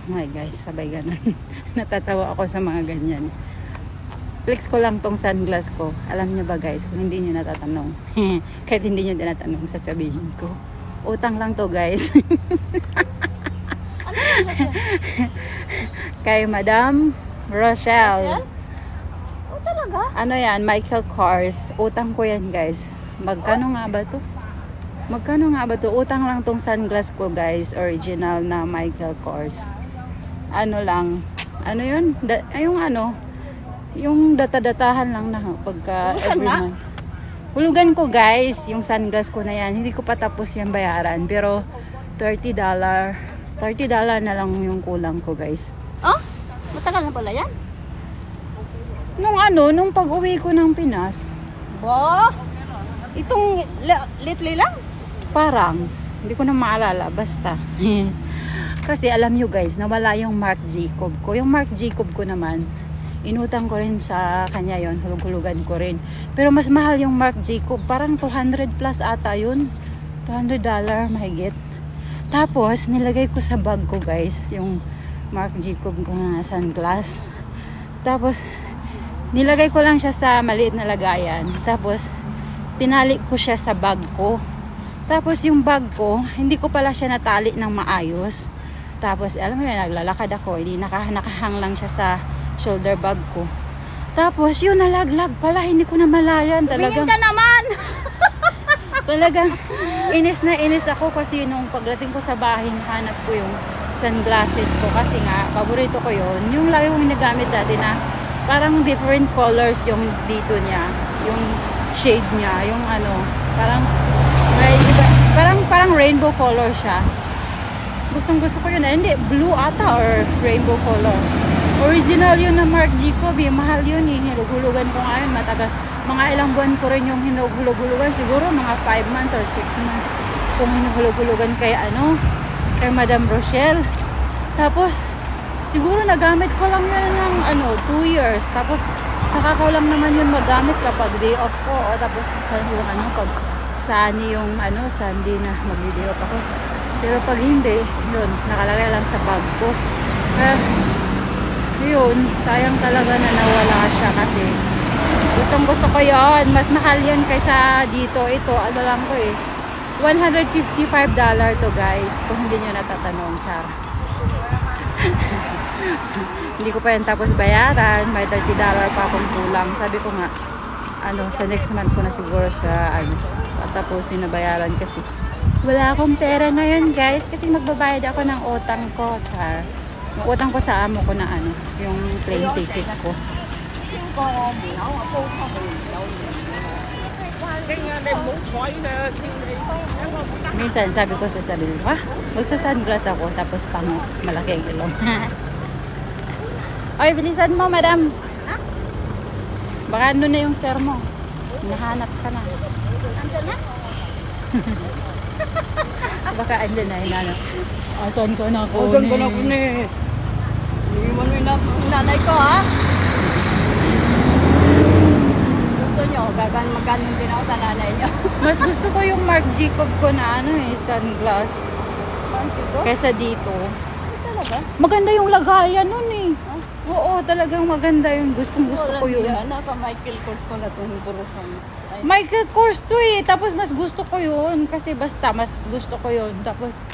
Ay guys, sabay ganun. Natatawa ako sa mga ganyan. Flex ko lang tong sunglass ko. Alam niyo ba guys, kung hindi niyo natatanong. Kahit hindi niyo tinatanong, sasabihin ko. Utang lang to guys. Ano siya? Kay Madam Rochelle. Oh, talaga? Ano yan? Michael Kors. Utang ko yan guys. Magkano nga ba to? Magkano nga ba to? Utang lang tong sunglass ko guys. Original na Michael Kors. Ano lang. Ano yun? Yung ano. Yung data-datahan lang na pagka every month. Hulugan ko guys. Yung sunglass ko na yan. Hindi ko pa tapos yung bayaran. Pero $30. $30 na lang yung kulang ko guys. Oh? Matagal na pala yan? Nung pag-uwi ko ng Pinas. Ba? Itong lately lang? Parang, hindi ko na maalala, basta. Kasi alam nyo guys, nawala yung Marc Jacob ko. Yung Marc Jacob ko naman, inutang ko rin sa kanya yon, hulug-hulugan ko rin. Pero mas mahal yung Marc Jacob, parang 200 plus ata yun. $200 mahigit. Tapos, nilagay ko sa bag ko guys, yung Marc Jacob ko na sunglass. Tapos, nilagay ko lang siya sa maliit na lagayan. Tapos, tinali ko siya sa bag ko. Tapos yung bag ko, hindi ko pala siya natali ng maayos. Tapos alam mo yun, naglalakad ako, hindi nakahang lang siya sa shoulder bag ko. Tapos yun, nalaglag pala, hindi ko na malayan. Tumingin ka naman! Talagang inis na inis ako kasi nung pagdating ko sa bahay, hanap ko yung sunglasses ko. Kasi nga, paborito ko yun. Yung lagi kong ginagamit dati na parang different colors yung dito niya. Yung shade niya, yung ano, parang rainbow color siya. Gustong gusto ko yun. Hindi, blue ata or rainbow color. Original yun na Marc Jacob. Mahal yun eh. Hinulugan ko nga yun. Matagal. Mga ilang buwan ko rin yung hinulugan. Siguro mga 5 months or 6 months kung hinulugan kay Madam Rochelle. Tapos, siguro nagamit ko lang yun ng 2 years. Tapos, saka ko lang naman yun magamit kapag day off ko. O tapos, pag sunny yung Sunday na mag-day off ako. Pero pag hindi, yun, nakalagay lang sa bag ko. Yun, sayang talaga na nawala siya kasi gustong gusto ko yun. Mas mahal yun kaysa dito. Ito, ano lang ko eh. $155 to guys. Kung hindi nyo natatanong, char. Hindi ko pa yan tapos bayaran. May $30 pa akong kulang. Sabi ko nga, sa next month ko na siguro siya, patapusin na bayaran kasi wala akong pera ngayon guys. Kasi magbabayad ako ng utang ko, char. Yung utang ko sa amo ko na yung plane ticket ko. Minsan sabi ko sa sarili, magsa-sunglass ako tapos pang malaki ang ilong. Oy, bilisan mo, madam. Baka ano na yung sir mo. Nahanap ka na. Ando na? Baka andyan na, hinanap. Asan ko na ko? Asan ko na ko ni? Iwan mo yung nanay ko, ha? Gusto nyo, magkano din ako sa nanay nyo. Mas gusto ko yung Marc Jacob ko na sunglass. Kesa dito. Talaga? Maganda yung lagayan nun eh. Huh? Oo, talagang maganda yung gusto ko yun. Naka-Michael Kors ko na itong buruhan. Michael Kors to eh. Tapos mas gusto ko yun. Kasi basta, mas gusto ko yun. Tapos,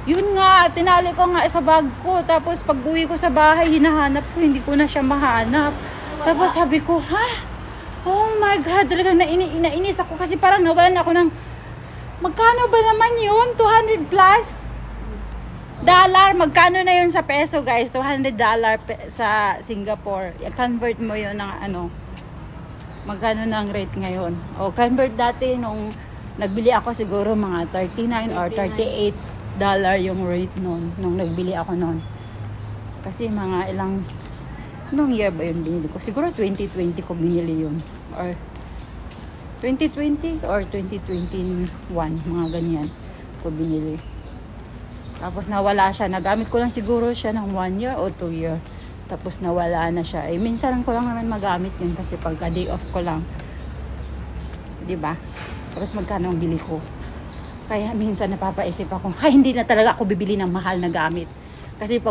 yun nga, tinali ko nga sa bag ko. Tapos, pag uwi ko sa bahay, hinahanap ko. Hindi ko na siya mahanap. Tapos, sabi ko, oh my God, talagang nainis ako. Kasi parang nawalan ako ng, magkano ba naman yun? 200 plus dollar. Magkano na yun sa peso, guys? $200 sa Singapore. I-convert mo yun ng magkano na ang rate ngayon. O, convert dati nung nagbili ako siguro mga $39 or $38 yung rate nun. Nung nagbili ako nun. Kasi mga ilang, nung year ba yun binili ko? Siguro 2020 ko binili yun. Or 2020 or 2021. Mga ganyan ko binili. Tapos nawala siya. Nagamit ko lang siguro siya ng 1 year o 2 year. Tapos nawala na siya. Minsan ko lang naman magamit yun kasi pagka day off ko lang. Diba? Tapos magkano ang bili ko. Kaya minsan napapaisip ako, hindi na talaga ako bibili ng mahal na gamit. Kasi pag